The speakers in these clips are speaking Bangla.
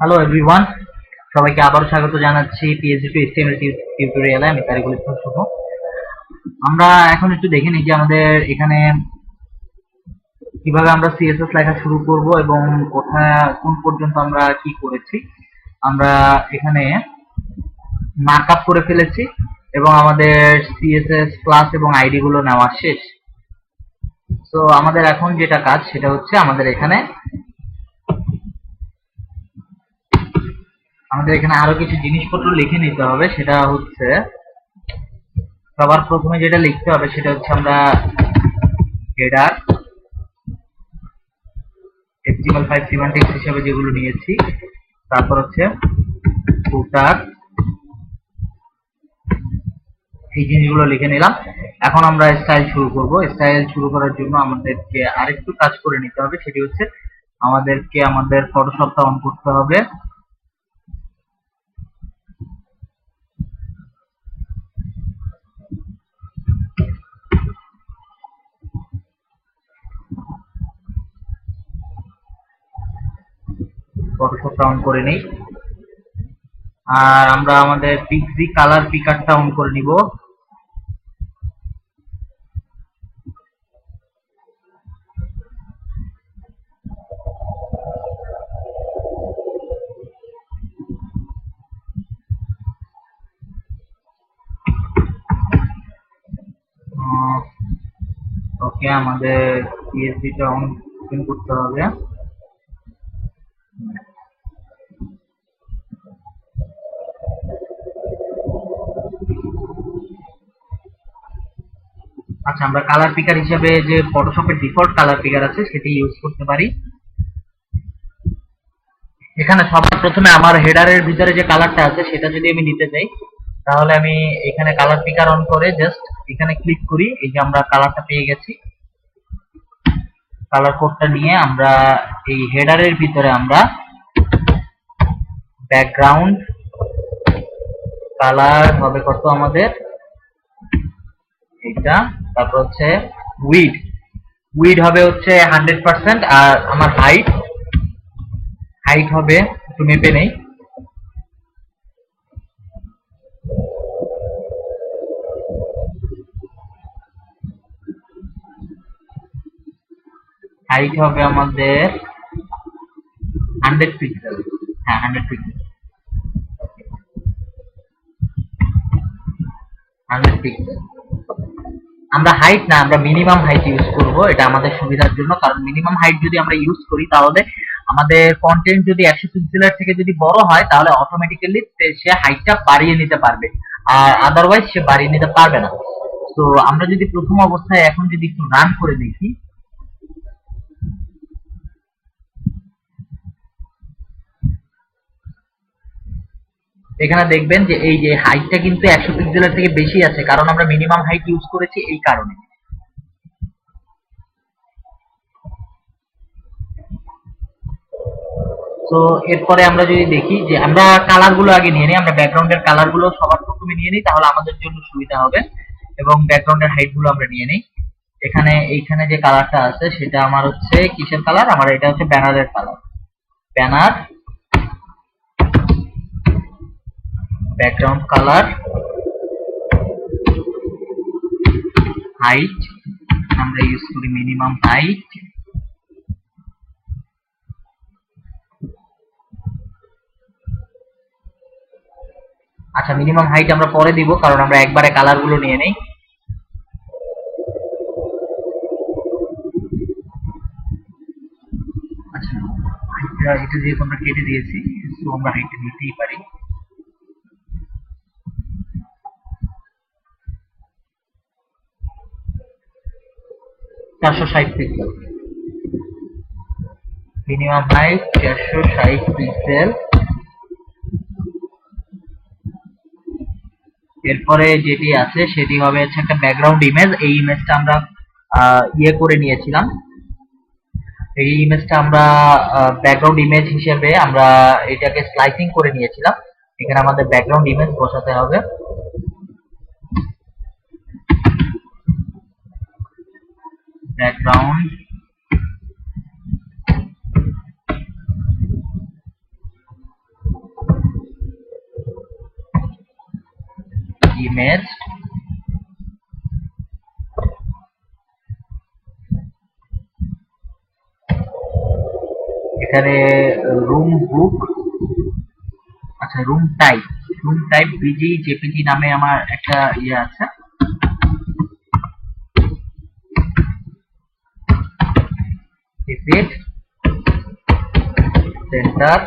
হ্যালো এভরিওয়ান, সবাইকে আবারও স্বাগত জানাচ্ছি পিএইচডি টু এইচটিএমএল টিউটোরিয়ালে। আমি তারিকুল ইসলাম শুভ। আমরা এখন একটু দেখে নিই যে আমাদের এখানে কিভাবে আমরা সিএসএস লেখা শুরু করব এবং কোথায় কোন পর্যন্ত আমরা কি করেছি। আমরা এখানে মার্কআপ করে ফেলেছি এবং আমাদের সিএসএস ক্লাস এবং আইডি গুলো নেওয়া শেষ। তো আমাদের এখন যেটা কাজ সেটা হচ্ছে আমাদের এখানে আরো কিছু জিনিসপত্র লিখে নিতে হবে। সেটা হচ্ছে সবার প্রথমে যেটা লিখতে হবে সেটা হচ্ছে আমরা হেডার HTML5 সিমান্টিক্স হিসেবে যেগুলো নিয়েছি, তারপর হচ্ছে ফুটার, এই জিনিসগুলো লিখে নিলাম। এখন আমরা স্টাইল শুরু করব। স্টাইল শুরু করার জন্য আমাদেরকে আরেকটু কাজ করে নিতে হবে, সেটি হচ্ছে আমাদেরকে আমাদের ফটোশপটা অন করতে হবে। ফটোশপটা অন করে নেই, আর আমরা আমাদের পিক্সি কালার পিকারটা অন করে নিব। ওকে, আমাদের পিএসডিটা অন করতে হবে। আচ্ছা, আমরা কালার পিকার হিসেবে যে ফটোশপের ডিফল্ট কালার পিকার আছে সেটি ইউজ করতে পারি। এখানে সবার প্রথমে আমার হেডারের ভিতরে যে কালারটা আছে সেটা যদি আমি নিতে চাই, তাহলে আমি এখানে কালার পিকার অন করে জাস্ট এখানে ক্লিক করি। এই যে আমরা কালারটা পেয়ে গেছি। কালার কোডটা নিয়ে আমরা এই হেডারের ভিতরে আমরা ব্যাকগ্রাউন্ড কালার হবে কত আমাদের এটা, তারপর হচ্ছে উইড উইড হবে হচ্ছে 100%, আর আমার হাইট হবে, একটু মেপে নেই, হাইট হবে আমাদের 100 পিক্সেল। হ্যাঁ, 100 পিক্সেল। 100 পিক্সেল। আমরা হাইট না, আমরা মিনিমাম হাইট ইউজ করব, এটা আমাদের সুবিধার জন্য। কারণ মিনিমাম হাইট যদি আমরা ইউজ করি তাহলে আমাদের কন্টেন্ট যদি 100 পিক্সেলের থেকে যদি বড় হয় তাহলে অটোমেটিক্যালি সে হাইটটা বাড়িয়ে নিতে পারবে, আর আদারওয়াইজ সে বাড়িয়ে নিতে পারবে না। তো আমরা যদি প্রথম অবস্থায় এখন যদি একটু রান করে দেখি, এখানে দেখবেন যে এই যে হাইটটা কিন্তু 100 পিক্সেলের থেকে বেশি আছে, কারণ আমরা মিনিমাম হাইট ইউজ করেছি এই কারণে। তো এরপরে আমরা যদি দেখি যে আমরা কালার গুলো আগে নিয়ে নিই, আমরা ব্যাকগ্রাউন্ডের কালার গুলো সবার প্রথমে নিয়ে নিই, তাহলে আমাদের জন্য সুবিধা হবে। এবং ব্যাকগ্রাউন্ডের হাইট গুলো আমরা নিয়ে নিই। এইখানে যে কালারটা আছে সেটা আমার হচ্ছে কিসের কালার, আমার এটা হচ্ছে ব্যানারের colour. Banner background colour, height আমরা ইউজ করি মিনিমাম হাইট। আচ্ছা, মিনিমাম হাইট আমরা পরে দিব, কারণ আমরা একবারে কালার গুলো নিয়ে নেই। আচ্ছা, এটা যেহেতু আমরা কেটে দিয়েছি, তো আমরা হাইটটা নিতেই পারি। 460 পিক্সেল, মিনিমাম হাইট 460 পিক্সেল। এরপরে যেটি আছে সেটি হবে হচ্ছে একটা ব্যাকগ্রাউন্ড ইমেজ। এই ইমেজটা আমরা ইয়ে করে নিয়েছিলাম। এই ইমেজটা আমরা ব্যাকগ্রাউন্ড ইমেজ হিসেবে আমরা এটাকে স্লাইসিং করে নিয়েছিলাম। এখানে আমাদের ব্যাকগ্রাউন্ড ইমেজ বসাতে হবে। ব্যাকগ্রাউন্ড ইমেজ, এখানে রুম বুক, আচ্ছা রুম টাইপ বিজি জেপিজি নামে আমার একটা ইয়ে আছে। রিপিট সেন্টার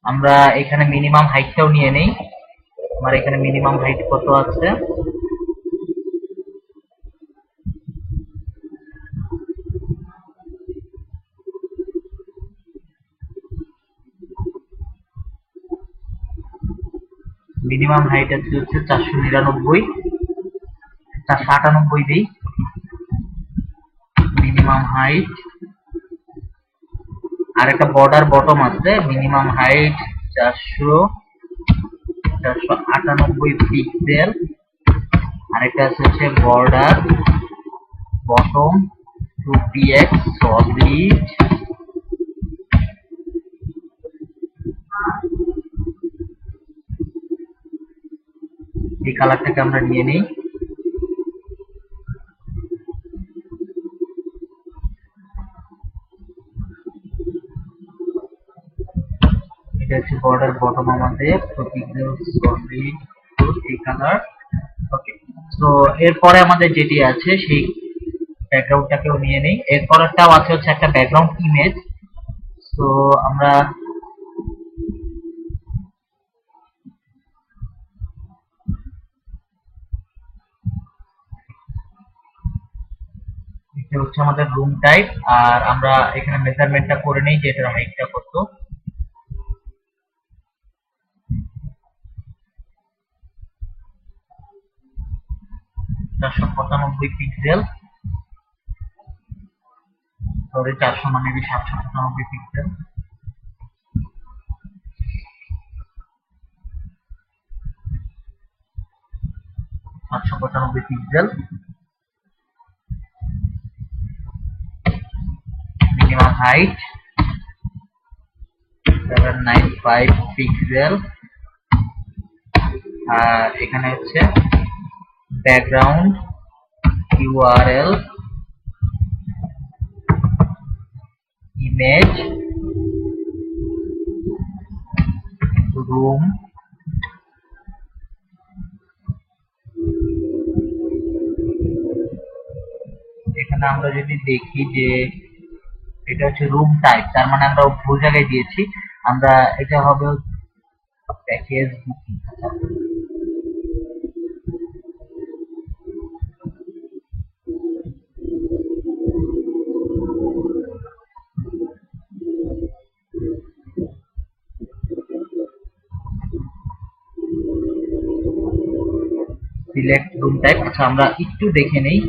আমরা এখানে মিনিমাম হাইটটাও নিয়ে নেই। আমার এখানে মিনিমাম হাইট কত আছে, মিনিমাম হাইট আছে হচ্ছে 499, 498 দিই মিনিমাম হাইট। আর একটা বর্ডার বটম আছে, মিনিমাম হাইট 498 পিক্সেল। আরেকটা আছে হচ্ছে বর্ডার বটম 2px সলিড, এই কালারটাকে আমরা নিয়ে নিই। এটা হচ্ছে বর্ডার বটম আমাদের পিক্সেল সলিড এই কালার। ওকে, তো এরপরে আমাদের যেটি আছে সেই ব্যাকগ্রাউন্ডটাকেও নিয়ে নেই। এরপরেরটাও আছে হচ্ছে একটা ব্যাকগ্রাউন্ড ইমেজ। তো আমরা এটা হচ্ছে আমাদের রুম টাইপ, আর আমরা এখানে মেজারমেন্টটা করে নেই যে এটার হাইটটা কত। চারশো 95 পিক্সেল, সরি 400 মানে 795 pixel. 795 pixel, minimum height 795 pixel. আর এখানে হচ্ছে ব্যাকগ্রাউন্ড ইউআরএল ইমেজ রুম, এখানে আমরা যদি দেখি যে এটা হচ্ছে রুম টাইপ, তার মানে আমরা ভুল জায়গায় দিয়েছি। আমরা এটা হবে package booking. Select room type, আচ্ছা আমরা একটু দেখে নেই।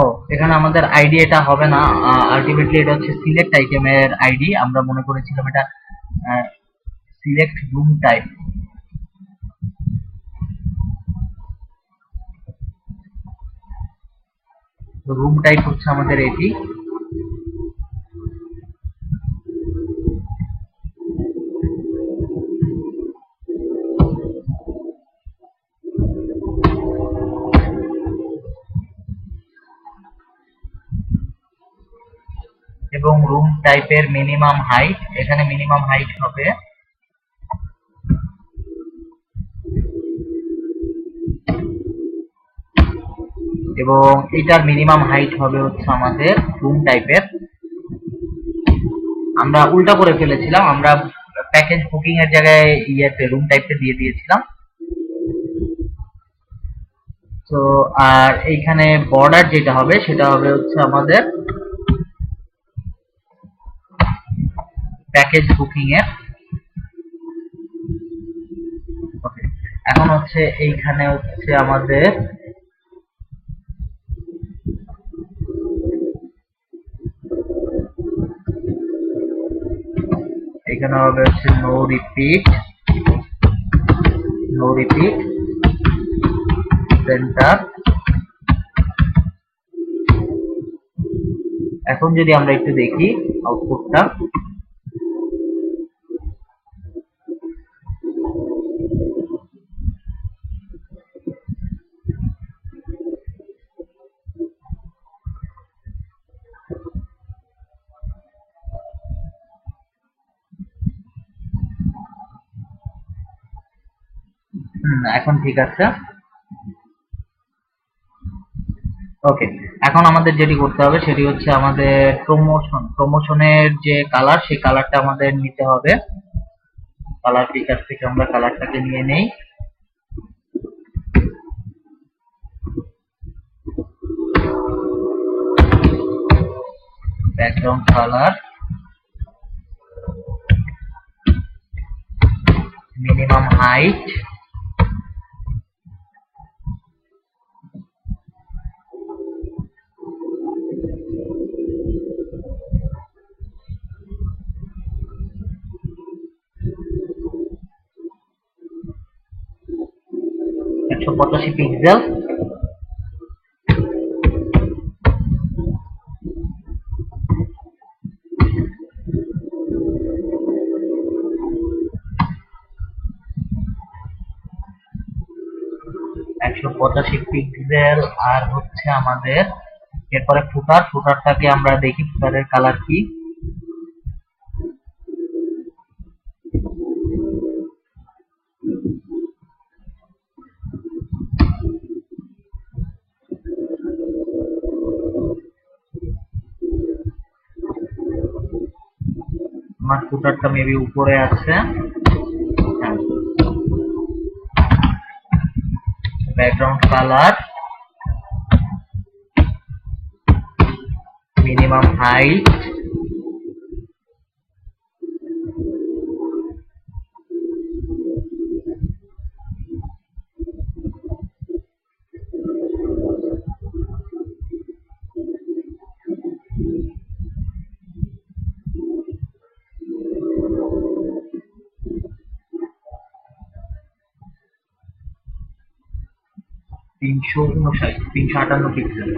ও, এখানে আমাদের আইডি এটা হবে না, আলটিমেটলি এটা হচ্ছে সিলেক্ট আইটেমের আইডি। আমরা মনে করেছিলাম এটা select room type. Room type হচ্ছে আমাদের এটি। এবং রুম টাইপের মিনিমাম হাইট, এখানে মিনিমাম হাইট হবে এবং এটার মিনিমাম হাইট হবে হচ্ছে আমাদের রুম টাইপের। আমরা উল্টা করে ফেলেছিলাম, আমরা প্যাকেজ বুকিং এর জায়গায় ইয়েতে রুম টাইপটা দিয়ে দিয়েছিলাম। তো আর এইখানে বর্ডার যেটা হবে সেটা হবে হচ্ছে আমাদের প্যাকেজ বুকিং এর। এখন হচ্ছে এইখানে হচ্ছে আমাদের এখানে হবে হচ্ছে নো রিপিট সেন্টার। এখন যদি আমরা একটু দেখি আউটপুটটা, এখন ঠিক আছে। ওকে, এখন আমাদের যেটি করতে হবে সেটি হচ্ছে আমাদের প্রমোশনের যে কালার, সেই কালারটা আমাদের নিতে হবে। কালার পিকার থেকে আমরা কালারটাকে নিয়ে নেই। ব্যাকগ্রাউন্ড কালার, মিনিমাম হাইট, একশো 85 পিক্সেল, আর হচ্ছে আমাদের এরপরে ফুটারটাকে আমরা দেখি ফুটারের কালার কি। আমার ফুটারটা মেবি উপরে আছে। ব্যাকগ্রাউন্ড কালার, মিনিমাম হাইট, তিনশো 358 পিক্সেল।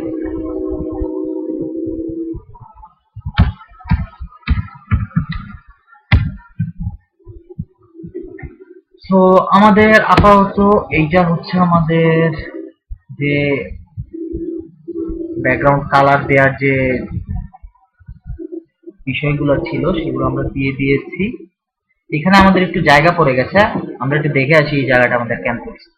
তো আমাদের আপাতত এইটা হচ্ছে আমাদের যে ব্যাকগ্রাউন্ড কালার দেওয়ার যে বিষয়গুলো ছিল সেগুলো আমরা দিয়ে দিয়েছি। এখানে আমাদের একটু জায়গা পড়ে গেছে, আমরা একটু দেখে আসি এই জায়গাটা আমাদের কেন পড়ছে।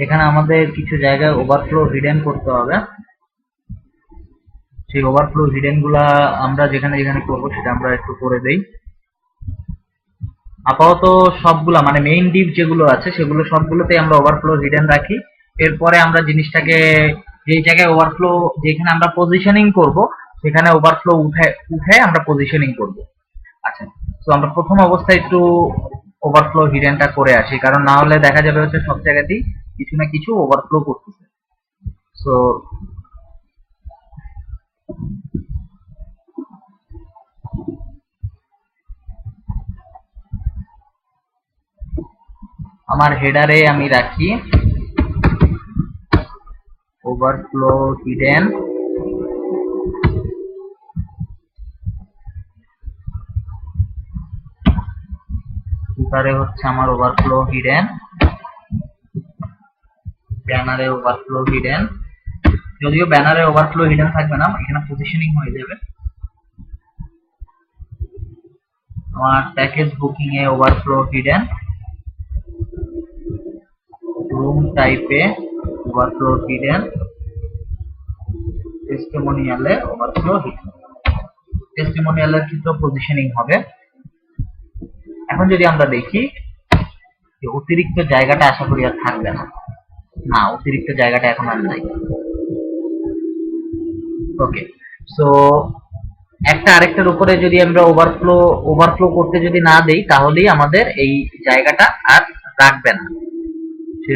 এখানে আমাদের কিছু জায়গায় ওভারফ্লো হিডেন করতে হবে। সেই ওভারফ্লো হিডেন গুলা আমরা যেখানে যেখানে করবো সেটা আমরা একটু করে দেই। আপাতত সবগুলা মানে মেইন ডিপ যেগুলো আছে সেগুলো সবগুলোতেই আমরা ওভারফ্লো হিডেন রাখি। এরপরে আমরা জিনিসটাকে যে জায়গায় ওভারফ্লো, যেখানে আমরা পজিশনিং করব সেখানে ওভারফ্লো উঠে আমরা পজিশনিং করব। আচ্ছা, তো আমরা প্রথম অবস্থায় একটু ওভারফ্লো হিডেনটা করে আসি, কারণ না হলে দেখা যাবে হচ্ছে সব জায়গাতেই কিছু না কিছু ওভারফ্লো করতেছে। সো আমার হেডারে আমি রাখি ওভারফ্লো হিডেন, ফুটারে হচ্ছে আমার ওভারফ্লো হিডেন, ব্যানারে ওভারফ্লো হিডেন, যদিও ব্যানারে ওভারফ্লো হিডেন থাকবে না, এখানে পজিশনিং হয়ে যাবে। আমার প্যাকেজ বুকিং এ ওভারফ্লো হিডেন, রুম টাইপে ওভারফ্লো হিডেন, টেস্টিমোনিয়ালে ওভারফ্লো হিডেন। টেস্টিমোনিয়ালের ক্ষেত্রে পজিশনিং হবে। এখন যদি আমরা দেখি যে অতিরিক্ত জায়গাটা আশা করি আর থাকবে না। না, অতিরিক্ত জায়গাটা এখন আর নাই। ওকে, সো একটা আরেকটার উপরে যদি আমরা ওভারফ্লো করতে যদি না দেই, তাহলেই আমাদের এই জায়গাটা আর রাখবে না, সে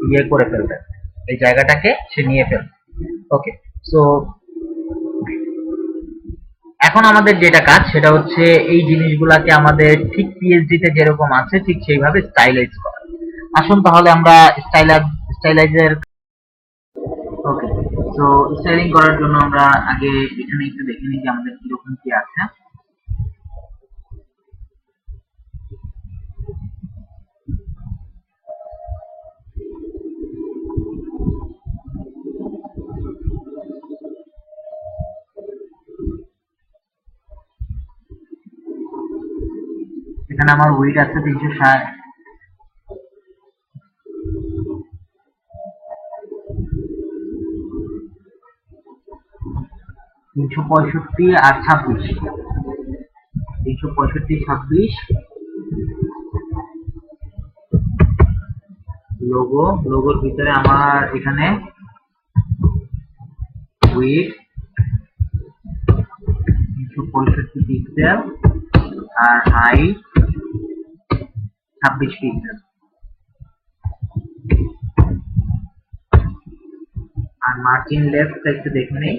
ইয়ে করে ফেলবে, এই জায়গাটাকে সে নিয়ে ফেলবে। ওকে, সো এখন আমাদের যেটা কাজ সেটা হচ্ছে এই জিনিসগুলাকে আমাদের ঠিক পিএইচডি তে যেরকম আছে ঠিক সেইভাবে স্টাইলাইজ করা। আসুন তাহলে আমরা স্টাইলাইজের ওকে, সো স্টাইলিং করার জন্য আমরা আগে এখানে একটু দেখে নিই যে আমাদের কিরকম কি আছে। এখানে আমার ওয়েট আছে 360, 365 আর 26, 365, 26 লোগোর ভিতরে আমার এখানে উইথ 365 পিক্সেল আর হাইট 26 পিক্সেল, আর মার্জিন লেফট একটু দেখে নেই।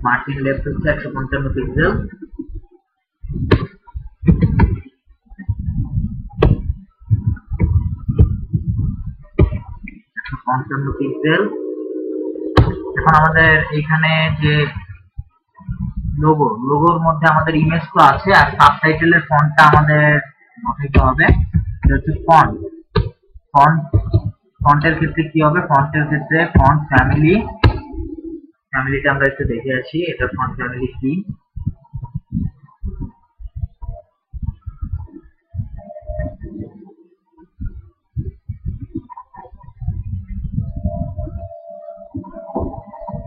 মার্জিন লেফট হচ্ছে 155 পিক্সেল, পিক্সেল। এখন আমাদের এখানে যে লোগোর মধ্যে আমাদের ইমেজ তো আছে, আর সাবটাইটেলের ফন্টটা আমাদের বসাইতে হবে। এটা হচ্ছে ফন্টের ক্ষেত্রে কি হবে? ফন্টের ক্ষেত্রে ফন্ট ফ্যামিলিটা আমরা একটু দেখে আসি, এটা ফন্ট ফ্যামিলি কি।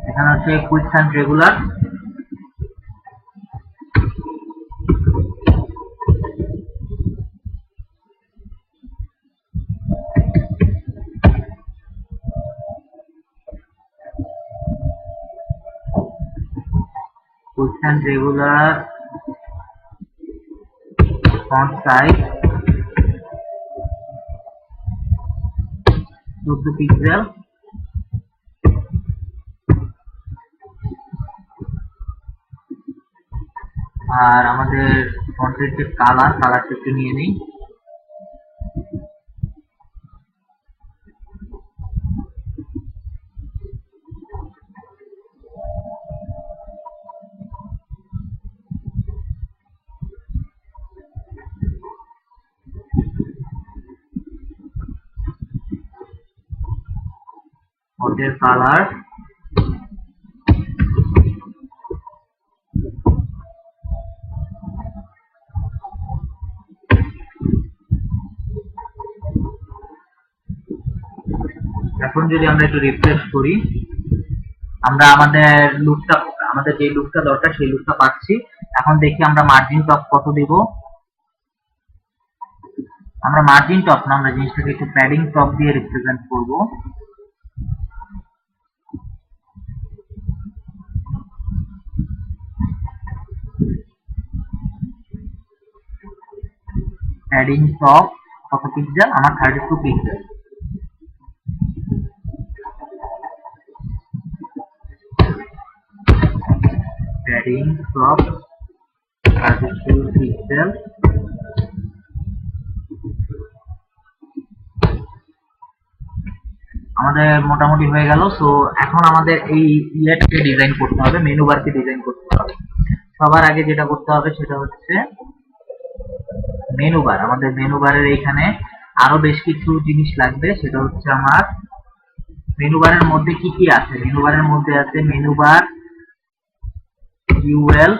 এখানে হচ্ছে quick and regular, font size 14 pixel, আর আমাদের ফন্টের যে কালারটা একটু নিয়ে নিই। ফন্টের কালার এখন যদি আমরা একটু রিফ্রেশ করি, আমরা আমাদের যে লুকটা দরকার সেই লুকটা পাচ্ছি। এখন দেখি আমরা মার্জিন টপ কত দেব। আমরা মার্জিন টপ না, আমরা জিনিসটাকে একটু প্যাডিং টপ দিয়ে রিপ্রেজেন্ট করব। প্যাডিং টপ কত পিক্সেল? আমার 32 পিক্সেল। Padding top 32 pixel. আমাদের মোটামুটি হয়ে গেল। সো এখন আমাদের এই ইয়েটকে ডিজাইন করতে হবে, মেনু বারকে ডিজাইন করতে হবে। সবার আগে যেটা করতে হবে সেটা হচ্ছে মেনু বার। আমাদের মেনু বারের এইখানে আরো বেশ কিছু জিনিস লাগবে, সেটা হচ্ছে আমার মেনু বারের মধ্যে কি কি আছে। মেনু বারের মধ্যে আছে menu bar, UL,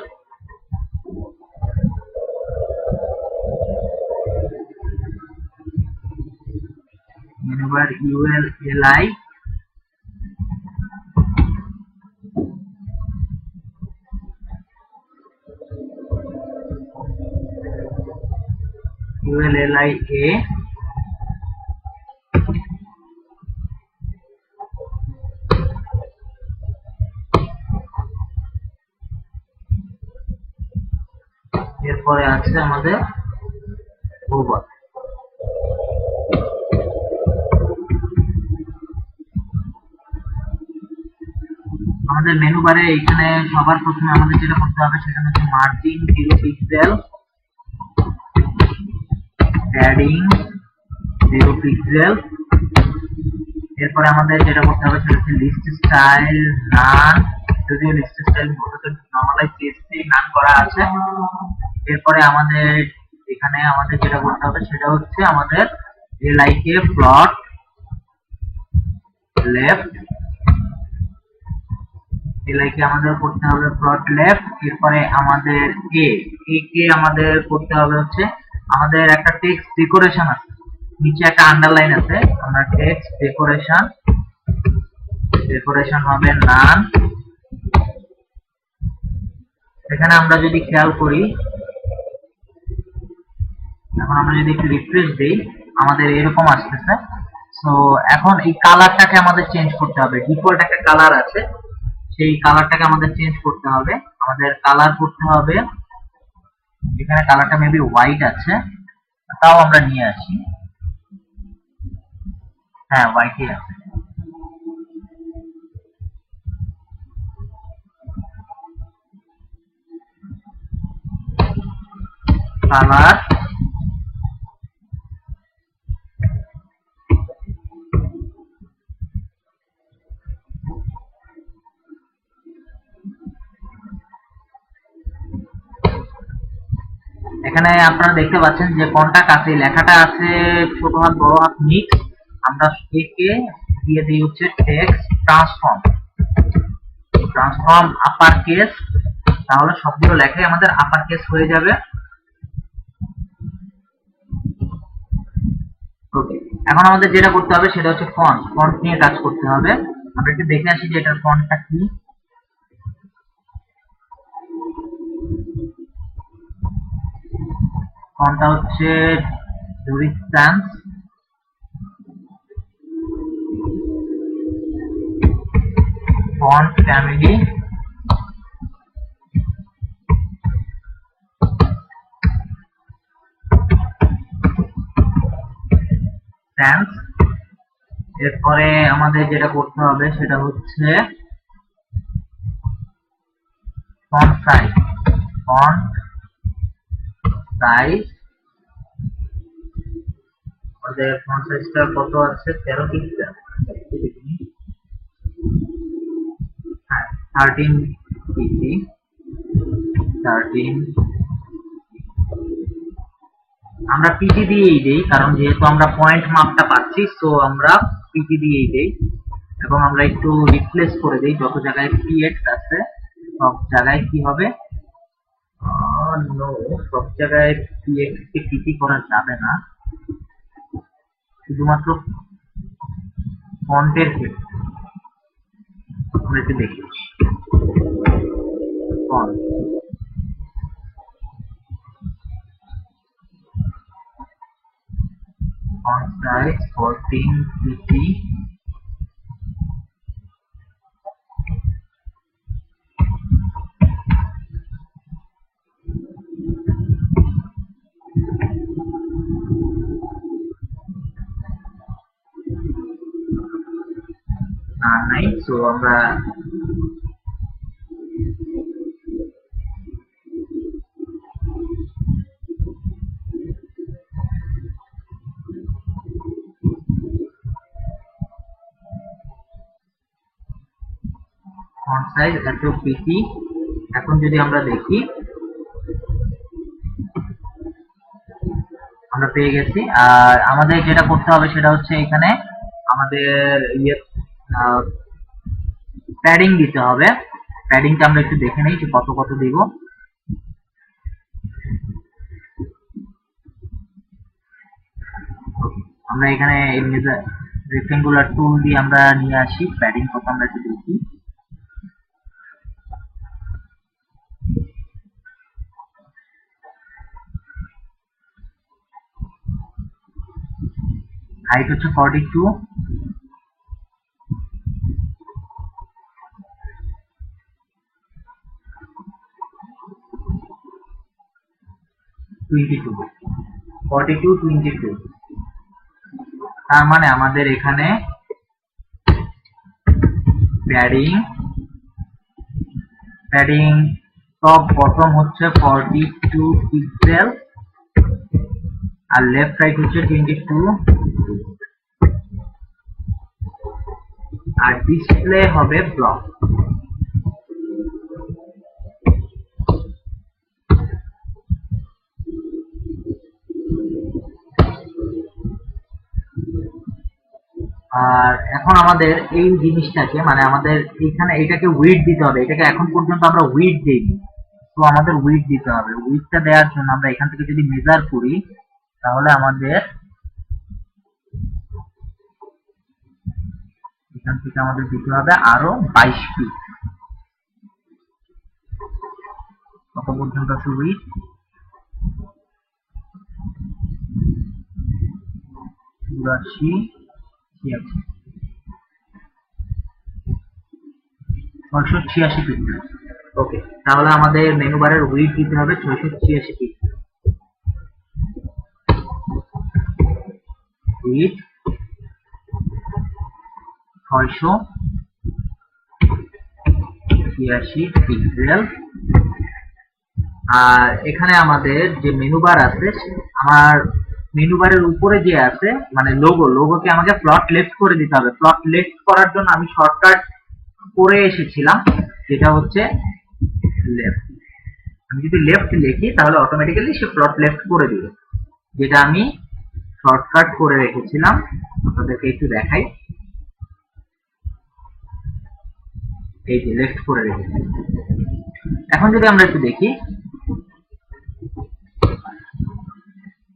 menu bar UL, LI, UL, LI, A, এরপরে আছে আমাদের ওভার। আমাদের মেনু বারে এখানে সবার প্রথমে আমাদের যেটা করতে হবে সেটা হচ্ছে মার্জিন 0 পিক্সেল, প্যাডিং 0 পিক্সেল। এরপরে আমাদের যেটা করতে হবে সেটা হচ্ছে লিস্ট স্টাইল নান, যদিও লিস্ট স্টাইল নরমালাইজ সিএসসি নান করা আছে। এরপরে আমাদের এখানে আমাদের যেটা করতে হবে সেটা হচ্ছে আমাদের এলআই কে প্লট লেফট, এলআই কে আমাদের করতে হবে প্লট লেফট। এরপরে আমাদের এ কে আমাদের করতে হবে হচ্ছে আমাদের একটা টেক্সট ডেকোরেশন আছে, নিচে একটা আন্ডারলাইন আছে, আমরা টেক্সট ডেকোরেশন হবে নান। এখানে আমরা যদি খেয়াল করি, এখন আমরা যদি একটু রিফ্রেশ দিই আমাদের এরকম আসতেছে। সো এখন এই কালারটাকে আমাদের চেঞ্জ করতে হবে। ডিফল্ট একটা কালার আছে, সেই কালারটাকে আমাদের চেঞ্জ করতে হবে। আমাদের কালার করতে হবে, এখানে কালারটা মেবি হোয়াইট আছে, তাও আমরা নিয়ে আসি। হ্যাঁ, হোয়াইটই আছে। কালার, এখানে আপনারা দেখতে পাচ্ছেন যে কোনটা কাছে লেখাটা আছে ছোট হাত বড় হাত মিক্স। আমরা একে দিয়ে দিই হচ্ছে টেক্সট ট্রান্সফর্ম আপার কেস, তাহলে সবগুলো লেখাই আমাদের আপার কেস হয়ে যাবে। ওকে, এখন আমাদের যেটা করতে হবে সেটা হচ্ছে ফন্ট নিয়ে কাজ করতে হবে। আমরা একটু দেখে আসি যে এটার ফন্টটা কি। ফন্টটা হচ্ছে ডুরিস্ট্যান্স, ফন্ট ফ্যামিলি, স্যান্স। এরপরে আমাদের যেটা করতে হবে সেটা হচ্ছে ফন্ট সাইজ, ফন্ট সাইজ আমাদের ফন্ট সাইজটা কত আছে, 13 পিক্সেল। হ্যাঁ, 13 পিসি, 13। আমরা পিটি দিয়েই দেই, কারণ যেহেতু আমরা পয়েন্ট মাপটা পাচ্ছি, সো আমরা পিটি দিয়েই দেই। এবং আমরা একটু রিপ্লেস করে দেই, যত জায়গায় পিএক্স আছে সব জায়গায় কি হবে, নো, সব জায়গায় পিএক্স কে পিটি করা যাবে না, শুধুমাত্র ফন্টের ক্ষেত্রে। আমরা একটু দেখি, ফন্ট সাইজ 14 পিটি, নাই। সো আমরা সাইজ এত পিসি। এখন যদি আমরা দেখি আমরা পেয়ে গেছি। আর আমাদের যেটা করতে হবে সেটা হচ্ছে এখানে আমাদের প্যাডিং দিতে হবে। প্যাডিংটা আমরা একটু দেখে নেই যে কত কত দিব। আমরা এখানে রেক্টেঙ্গুলার টুল দিয়ে আমরা নিয়ে আসি প্যাডিং কত আমরা একটু দেখি। হাইট হচ্ছে 42, তার মানে আমাদের এখানে প্যাডিং টপ বটম হচ্ছে 42 পিক্সেল আর লেফট রাইট হচ্ছে 22 আর ডিসপ্লে হবে ব্লক। আর এখন আমাদের এই জিনিসটাকে মানে আমাদের এখানে এটাকে উইডথ দিতে হবে। এটাকে এখন পর্যন্ত আমরা উইডথ দেইনি, তো আমাদের উইডথ দিতে হবে। উইডথটা দেওয়ার জন্য আমরা এখান থেকে যদি মেজার করি তাহলে আমাদের এখান থেকে আমাদের দিতে হবে আরো 22 ফিট। কত পর্যন্ত আছে উইডথ? 86, 686 পিক্সেল। ওকে, তাহলে আমাদের মেনু বারের উইডথ দিতে হবে 686 পিক্সেল। Width 686 pixel. আর এখানে আমাদের যে মেনু বার আছে, আমার মেনু বারের উপরে যে আছে মানে লোগোকে আমাকে ফ্লট লেফট করে দিতে হবে। ফ্লট লেফট করার জন্য আমি শর্টকাট করে এসেছিলাম, যেটা হচ্ছে লেফট। আমি যদি লেফট লিখি তাহলে অটোমেটিক্যালি সে ফ্লট লেফট করে দিবে, যেটা আমি শর্টকাট করে রেখেছিলাম। আপনাদেরকে একটু দেখাই, এই যে লেফট করে রেখেছি। এখন যদি আমরা একটু দেখি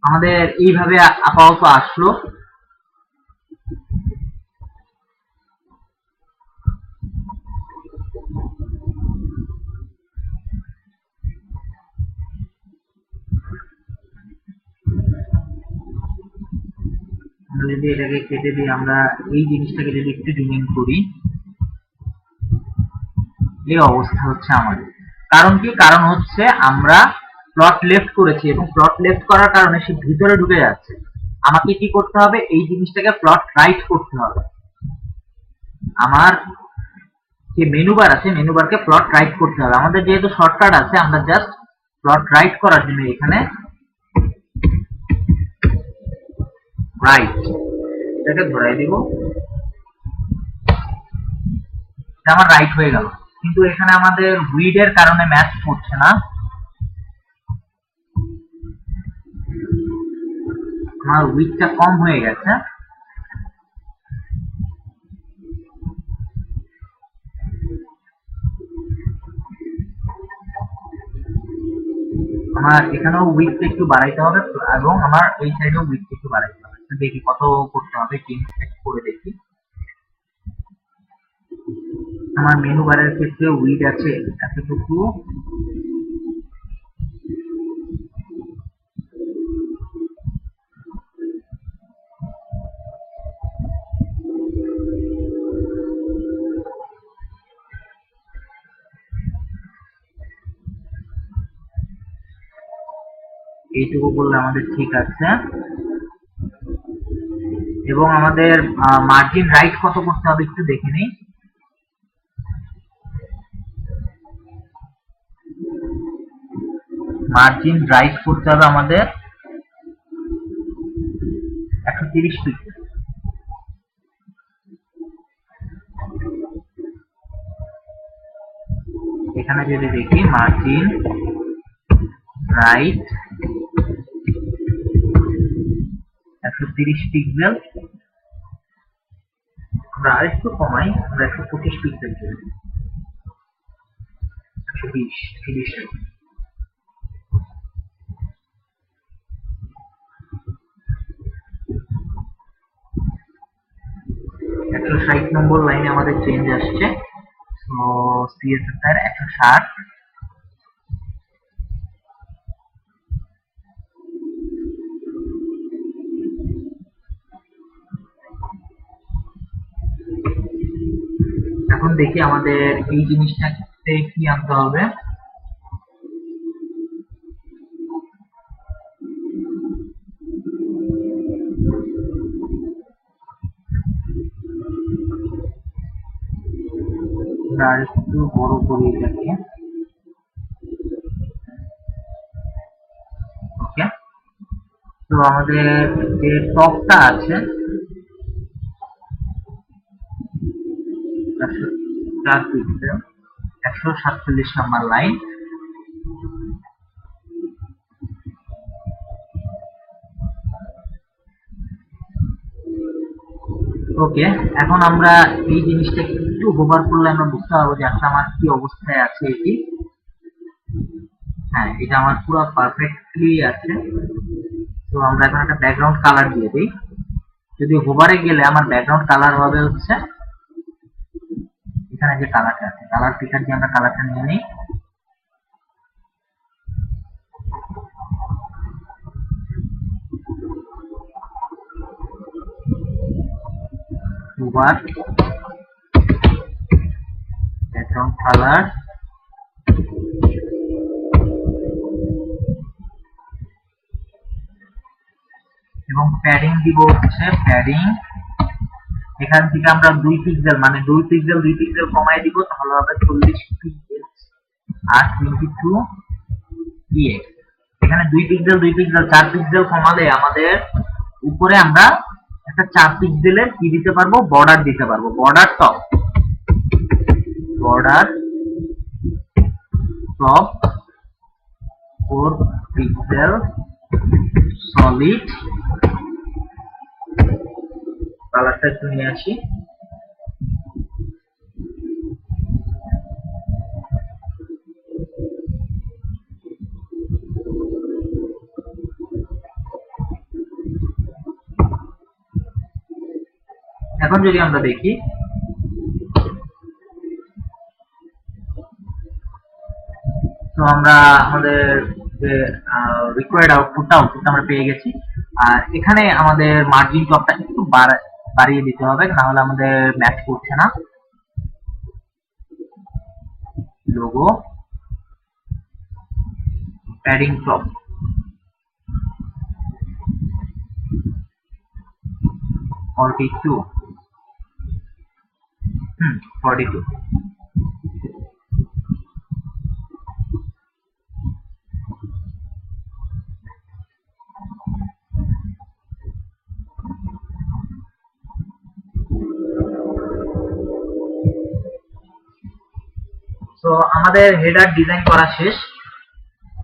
আমাদের এইভাবে আপাতত আসলো। যদি এটাকে কেটে দিই, আমরা এই জিনিসটাকে যদি একটু জুমিং করি, এই অবস্থা হচ্ছে আমাদের। কারণ কি? কারণ হচ্ছে আমরা প্লট লেফট করেছি এবং প্লট লেফট করার কারণে সে ভিতরে ঢুকে যাচ্ছে। আমাকে কি করতে হবে? এই জিনিসটাকে প্লট রাইট করতে হবে। আমার যে মেনু বার আছে মেনু বারকে প্লট রাইট করতে হবে। আমাদের যেহেতু শর্টকাট আছে, আমরা জাস্ট প্লট রাইট করার জন্য এখানে রাইট এটাকে ধরাই দিব। এটা আমার রাইট হয়ে গেল, কিন্তু এখানে আমাদের উইড এর কারণে ম্যাচ করছে না। আমার উইডটা কম হয়ে গেছে। আমার এখানেও উইডটা একটু বাড়াইতে হবে এবং আমার এই সাইডেও উইডটা একটু বাড়াইতে হবে। দেখি কত করতে হবে, চেঞ্জ করে দেখি। আমার মেনু বারের ক্ষেত্রে উইড আছে এতটুকু। এইটুকু করলে আমাদের ঠিক আছে। এবং আমাদের মার্জিন রাইট কত করতে হবে একটু দেখে নিই। মার্জিন রাইট করতে হবে আমাদের 130 পিক্সেল। এখানে যদি দেখি মার্জিন রাইট 130 পিক্সেল, আমরা আরেকটু কমাই, আমরা 125 পিক্সেল করি, 120 30 160 নম্বর লাইনে আমাদের চেঞ্জ আসছে। তো সিএসএস 160, এখন দেখি আমাদের এই জিনিসটাতে কি আনতে হবে। একটু বড় করি এটাকে, ওকে। তো আমাদের যে টপটা আছে 4 পিক্সেল, 147 নাম্বার লাইন। ওকে, এখন আমরা এই জিনিসটা একটু হোভার করলে আমরা বুঝতে পারবো যে আসলে আমার কি অবস্থায় আছে এটি। হ্যাঁ, এটা আমার পুরো পারফেক্টলি আছে। তো আমরা এখন একটা ব্যাকগ্রাউন্ড কালার দিয়ে দিই। যদি হোভারে গেলে আমার ব্যাকগ্রাউন্ড কালার হবে হচ্ছে এখানে যে কালারটা আছে, কালার পিকার দিয়ে আমরা কালারটা নিয়ে নিই। হোভার ব্যাকগ্রাউন্ড কালার, এবং প্যাডিং দিব হচ্ছে প্যাডিং। এখান থেকে আমরা 2 পিক্সেল মানে 2 পিক্সেল কমাই দিব, তাহলে হবে 40 পিক্সেল আর 22 px। এখানে 2 পিক্সেল 4 পিক্সেল কমালে আমাদের উপরে আমরা একটা 4 পিক্সেলের কি দিতে পারবো, বর্ডার দিতে পারবো, বর্ডার টপ 4 পিক্সেল সলিড। কালারটা একটু নিয়ে আসি। এখন যদি আমরা দেখি, তো আমরা আমাদের যে রিকোয়ার্ড আউটপুটটা আমরা পেয়ে গেছি। আর এখানে আমাদের মার্জিন টপটা একটু বাড়িয়ে দিতে হবে, না হলে আমাদের ম্যাচ করছে না। Logo padding top 42, 42। তো আমাদের হেডার ডিজাইন করা শেষ।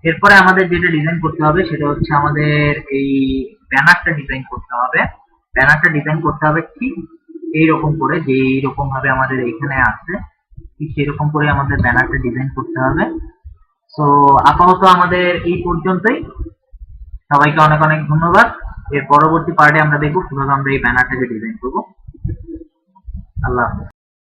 এরপরে আমাদের যেটা ডিজাইন করতে হবে সেটা হচ্ছে আমাদের এই ব্যানারটা ডিজাইন করতে হবে। ব্যানারটা ডিজাইন করতে হবে ঠিক এইরকম করে, যে এইরকম ভাবে আমাদের এখানে আছে ঠিক সেরকম করে আমাদের ব্যানারটা ডিজাইন করতে হবে। তো আপাতত আমাদের এই পর্যন্তই। সবাইকে অনেক অনেক ধন্যবাদ। এর পরবর্তী পার্টে আমরা দেখব কিভাবে আমরা এই ব্যানারটাকে ডিজাইন করব। আল্লাহ হাফেজ।